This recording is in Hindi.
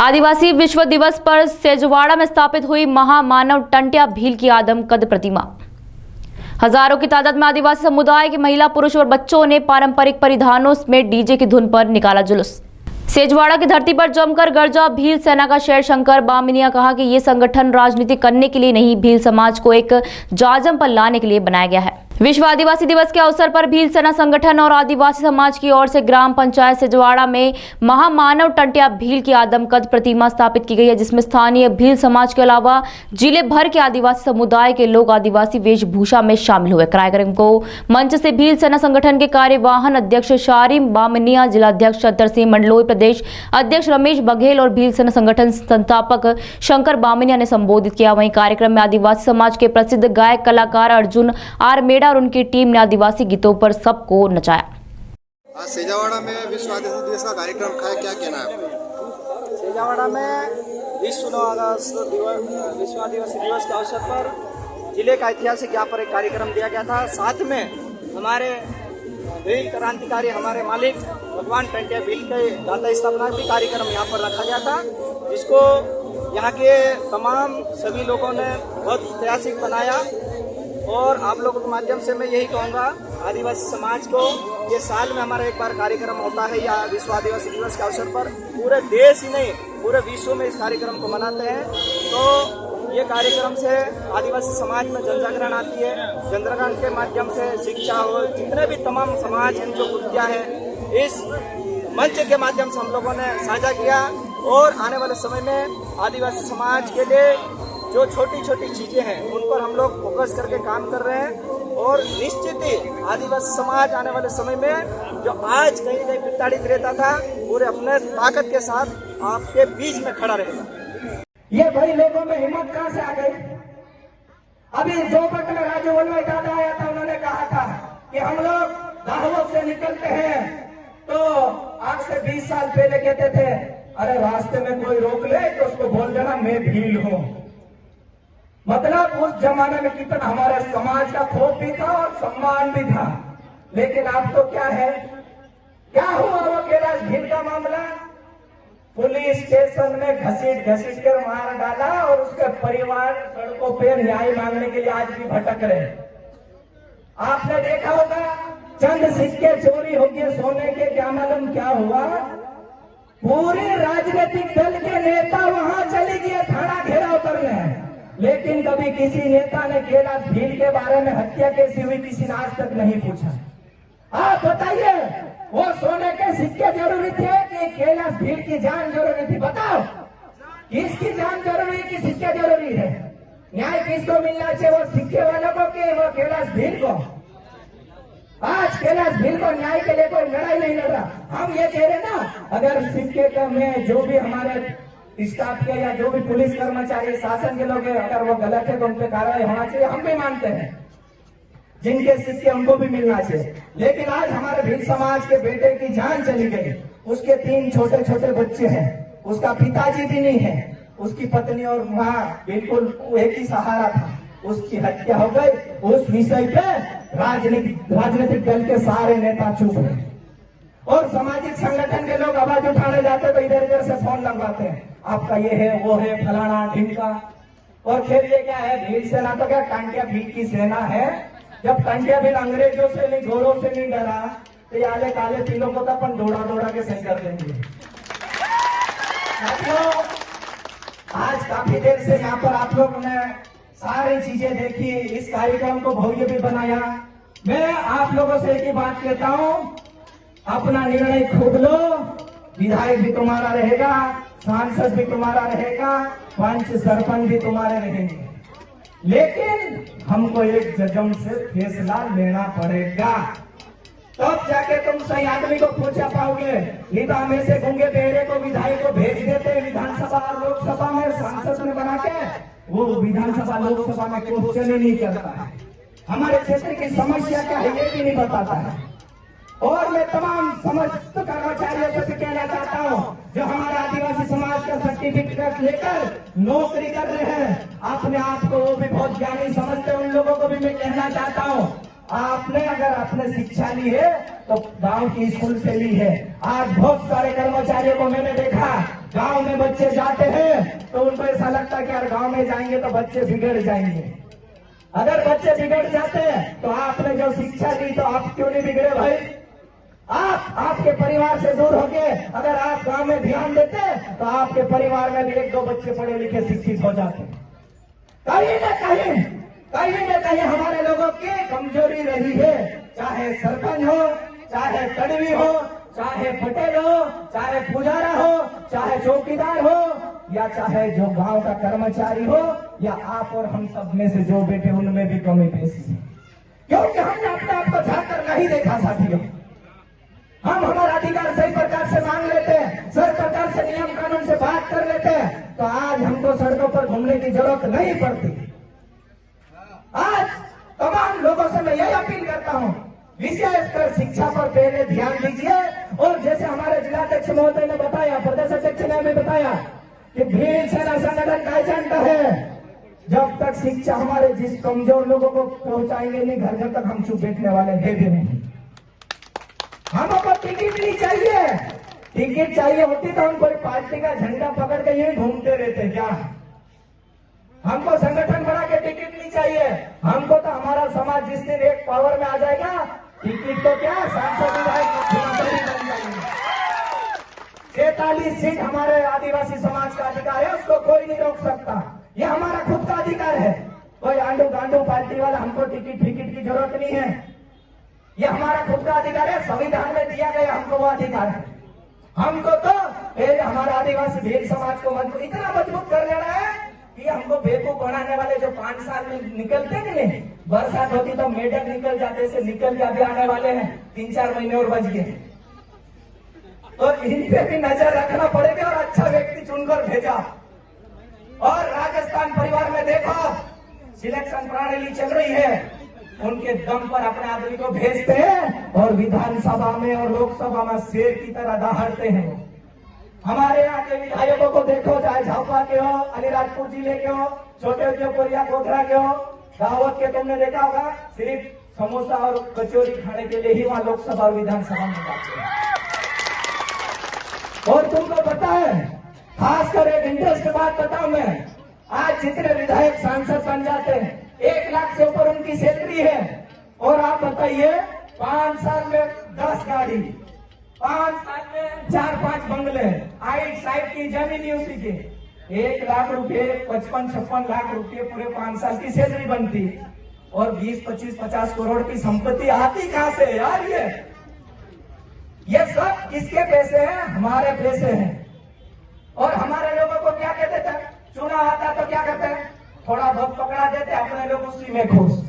आदिवासी विश्व दिवस पर सेजवाड़ा में स्थापित हुई महामानव टंट्या भील की आदमकद प्रतिमा। हजारों की तादाद में आदिवासी समुदाय के महिला, पुरुष और बच्चों ने पारंपरिक परिधानों में डीजे की धुन पर निकाला जुलूस। सेजवाड़ा की धरती पर जमकर गरजा भील सेना का शेर शंकर बामनिया कहा कि ये संगठन राजनीति करने के लिए नहीं, भील समाज को एक जाजम पर लाने के लिए बनाया गया है। विश्व आदिवासी दिवस के अवसर पर भील सेना संगठन और आदिवासी समाज की ओर से ग्राम पंचायत सेजवाड़ा में महामानव टंट्या भील की आदमकद प्रतिमा स्थापित की गई है, जिसमें स्थानीय भील समाज के अलावा जिले भर के आदिवासी समुदाय के लोग आदिवासी वेशभूषा में शामिल हुए। कार्यक्रम को मंच से भील सेना संगठन के कार्यवाहन अध्यक्ष शारिम बामनिया, जिलाध्यक्ष चतर सिंह मंडलोई, प्रदेश अध्यक्ष रमेश बघेल और भील सेना संगठन संस्थापक शंकर बामनिया ने संबोधित किया। वहीं कार्यक्रम में आदिवासी समाज के प्रसिद्ध गायक कलाकार अर्जुन आरमेड़ा और उनकी टीम ने आदिवासी गीतों पर सबको नचाया। आज सेजवाड़ा में विश्व आदिवासी दिवस का कार्यक्रम रखा है, क्या कहना है आपका? सेजवाड़ा में विश्व आदिवासी दिवस के अवसर पर जिले का ऐतिहासिक यहाँ पर एक कार्यक्रम दिया गया था। साथ में हमारे भील क्रांतिकारी हमारे मालिक भगवान टंट्या भील के दाता स्थापना भी कार्यक्रम यहाँ पर रखा गया था, जिसको यहाँ के तमाम सभी लोगों ने बहुत ऐतिहासिक बनाया। और आप लोगों के माध्यम से मैं यही कहूँगा, आदिवासी समाज को ये साल में हमारा एक बार कार्यक्रम होता है या विश्व आदिवासी दिवस के अवसर पर पूरे देश ही नहीं पूरे विश्व में इस कार्यक्रम को मनाते हैं। तो ये कार्यक्रम से आदिवासी समाज में जनजागरण आती है। जनजागरण के माध्यम से शिक्षा हो, जितने भी तमाम समाज हैं जो कुर्तियाँ हैं, इस मंच के माध्यम से हम लोगों ने साझा किया। और आने वाले समय में आदिवासी समाज के लिए जो छोटी छोटी चीज़ें हैं उन पर हम लोग फोकस करके काम कर रहे हैं। और निश्चित ही आदिवासी समाज आने वाले समय में जो आज कहीं कहीं प्रताड़ित रहता था, पूरे अपने ताकत के साथ आपके बीच में खड़ा रहेगा। ये भाई लोगों में हिम्मत कहाँ से आ गई? अभी जो वक्त में राजू वल्लभ दादा आया था, उन्होंने कहा था कि हम लोग दाहवत से निकलते हैं तो आज से 20 साल पहले कहते थे, अरे रास्ते में कोई रोक ले तो उसको बोल देना मैं भील हूँ। मतलब उस जमाने में कितना हमारे समाज का खौफ भी था और सम्मान भी था। लेकिन अब तो क्या है, क्या हुआ वो कैलाश भील का मामला? पुलिस स्टेशन में घसीट कर मार डाला और उसके परिवार सड़कों पे न्याय मांगने के लिए आज भी भटक रहे। आपने देखा होगा चंद सिक्के चोरी हो गए सोने के, क्या मालूम क्या हुआ? पूरे राजनीतिक दल के नेता वहां चले गए थाना घेराव करने, लेकिन कभी किसी नेता ने कैलाश भील के बारे में हत्या कैसी हुई किसी ने आज तक नहीं पूछा। आप बताइए, वो सोने के सिक्के जरूरी थे कि कैलाश भील की जान जरूरी थी? बताओ, किसकी जान जरूरी है कि सिक्के जरूरी है? न्याय किसको मिलना चाहिए, वो सिक्के वालों को कि वो कैलाश भील को? आज कैलाश भील को न्याय के लिए कोई लड़ाई नहीं लड़ रहा। हम ये कह रहे ना, अगर सिक्के का में जो भी हमारे स्टाफ के या जो भी पुलिस कर्मचारी शासन के लोग अगर वो गलत है तो उन पर कार्रवाई होना चाहिए, हम भी मानते हैं। जिनके सिक्के उनको भी मिलना चाहिए। लेकिन आज हमारे भील समाज के बेटे की जान चली गई, उसके 3 छोटे छोटे बच्चे हैं, उसका पिताजी भी नहीं है, उसकी पत्नी और माँ बिल्कुल एक ही सहारा था, उसकी हत्या हो गई। उस विषय पे राजनीतिक दल के सारे नेता चुप हैं और सामाजिक संगठन के लोग आवाज उठाने जाते तो इधर उधर से फोन लगवाते हैं, आपका ये है वो है फलाना ढिमका। और फिर ये क्या है, भील सेना तो क्या टंट्या भील की सेना है? जब टंट्या भील अंग्रेजों से नहीं गोरों से नहीं डरा तो आले काले पीलों को तो अपन दौड़ा के सही कर देंगे। साथियों, आज काफी देर से यहाँ पर आप लोगों ने सारी चीजें देखी, इस कार्यक्रम को भव्य भी बनाया। मैं आप लोगों से एक ही बात कहता हूँ, अपना निर्णय खुद लो। विधायक भी तुम्हारा रहेगा, सांसद भी तुम्हारा रहेगा, पंच सरपंच भी तुम्हारे रहेंगे, लेकिन हमको एक जजम से फैसला लेना पड़ेगा, तब जाके तुम सही आदमी को पूछा पाओगे। नहीं तो हम ऐसे गूंगे बहरे को विधायक को भेज देते विधानसभा और लोकसभा में सांसद में बना के, वो विधानसभा लोकसभा में क्वेश्चन ही नहीं करता है, हमारे क्षेत्र की समस्या क्या है ये भी नहीं बताता है। और मैं तमाम समस्त कर्मचारियों से कहना चाहता हूँ, जो हमारे आदिवासी समाज का सर्टिफिकेट लेकर नौकरी कर रहे हैं, अपने आप को वो भी बहुत ज्ञानी समझते हैं, उन लोगों को भी मैं कहना चाहता हूँ, आपने अगर आपने शिक्षा ली है तो गांव की स्कूल से ली है। आज बहुत सारे कर्मचारियों को मैंने देखा, गांव में बच्चे जाते हैं तो उनको ऐसा लगता है कि यार गांव में जाएंगे तो बच्चे बिगड़ जाएंगे। अगर बच्चे बिगड़ जाते हैं तो आपने जो शिक्षा दी तो आप क्यों नहीं बिगड़े भाई? आपके परिवार से दूर होके अगर आप गांव में ध्यान देते तो आपके परिवार में भी 1-2 बच्चे पढ़े लिखे शिक्षित हो जाते। कहीं न कहीं हमारे लोगों की कमजोरी रही है, चाहे सरपंच हो, चाहे तड़वी हो, चाहे पटेल हो, चाहे पुजारा हो, चाहे चौकीदार हो, या चाहे जो गांव का कर्मचारी हो, या आप और हम सब में से जो बेटे उनमें भी कमी पेशी है। क्योंकि हमने अपने आप को झांककर नहीं देखा साथियों। हम हमारा अधिकार सही प्रकार से मांग लेते हैं, सही प्रकार से नियम कानून से बात कर लेते हैं, तो आज हमको सड़कों पर घूमने की जरूरत नहीं पड़ती। आज तमाम लोगों से मैं यही अपील करता हूं, विशेषकर शिक्षा पर पहले ध्यान दीजिए। और जैसे हमारे जिलाध्यक्ष महोदय ने बताया, प्रदेश अध्यक्ष ने भी बताया कि भीड़ सेना संगठन का एजेंडा है, जब तक शिक्षा हमारे जिस कमजोर लोगों को पहुंचाएंगे नहीं घर घर तक हम चुप बैठने वाले हैं भी नहीं। हमको टिकट नहीं चाहिए, टिकट चाहिए होती तो हम कोई पार्टी का झंडा पकड़ के यही घूमते रहते क्या? हमको संगठन बना के टिकट नहीं चाहिए। हमको तो हमारा समाज जिस दिन एक पावर में आ जाएगा, टिकट तो क्या सांसद विधायक मुख्यमंत्री बन जाएंगे। 46 सीट हमारे आदिवासी समाज का अधिकार है, उसको कोई नहीं रोक सकता। ये हमारा खुद का अधिकार है। कोई आंडू गांडू पार्टी वाला हमको टिकट फिकट की जरूरत नहीं है। ये हमारा खुद का अधिकार है, संविधान में दिया गया हमको वो अधिकार है। हमको तो पहले हमारा आदिवासी भील समाज को इतना मजबूत कर लेना है कि हमको बेवकूफ बनाने वाले जो 5 साल में निकलते नहीं, बरसात होती तो मेढक निकल जाते, से निकल के अभी आने वाले हैं 3-4 महीने और बच गए। तो इन पे भी नजर रखना पड़ेगा और अच्छा व्यक्ति चुनकर भेजा। और राजस्थान परिवार में देखो सिलेक्शन प्रणाली चल रही है, उनके दम पर अपने आदमी को भेजते हैं और विधानसभा में और लोकसभा में शेर की तरह दहाड़ते हैं। हमारे यहाँ के विधायकों को देखो, चाहे झापा के हो, अलीराजपुर जिले के हो, छोटे उद्योगपुरिया गोधरा के हो, दावत के, तुमने देखा होगा सिर्फ समोसा और कचौरी खाने के लिए ही वहां लोकसभा और विधानसभा में जाते हैं। और तुमको पता है, खासकर एक इंटरेस्ट बात बताऊं मैं, आज जितने विधायक सांसद बन जाते हैं 1 लाख से ऊपर उनकी सैलरी है। और आप बताइए 5 साल में 10 गाड़ी, 5 साल में 4-5 बंगले, आइट साइड की जमीन उसी के 1 लाख रुपए, 55-56 लाख रुपए पूरे 5 साल की सैलरी बनती। और 20-25-50 करोड़ की संपत्ति आती कहां से यार? ये सब किसके पैसे हैं? हमारे पैसे हैं। और हमारे लोगों को क्या कहते थे, चुनाव आता तो क्या करते हैं, थोड़ा बहुत पकड़ा देते, अपने लोग उसी में खुश।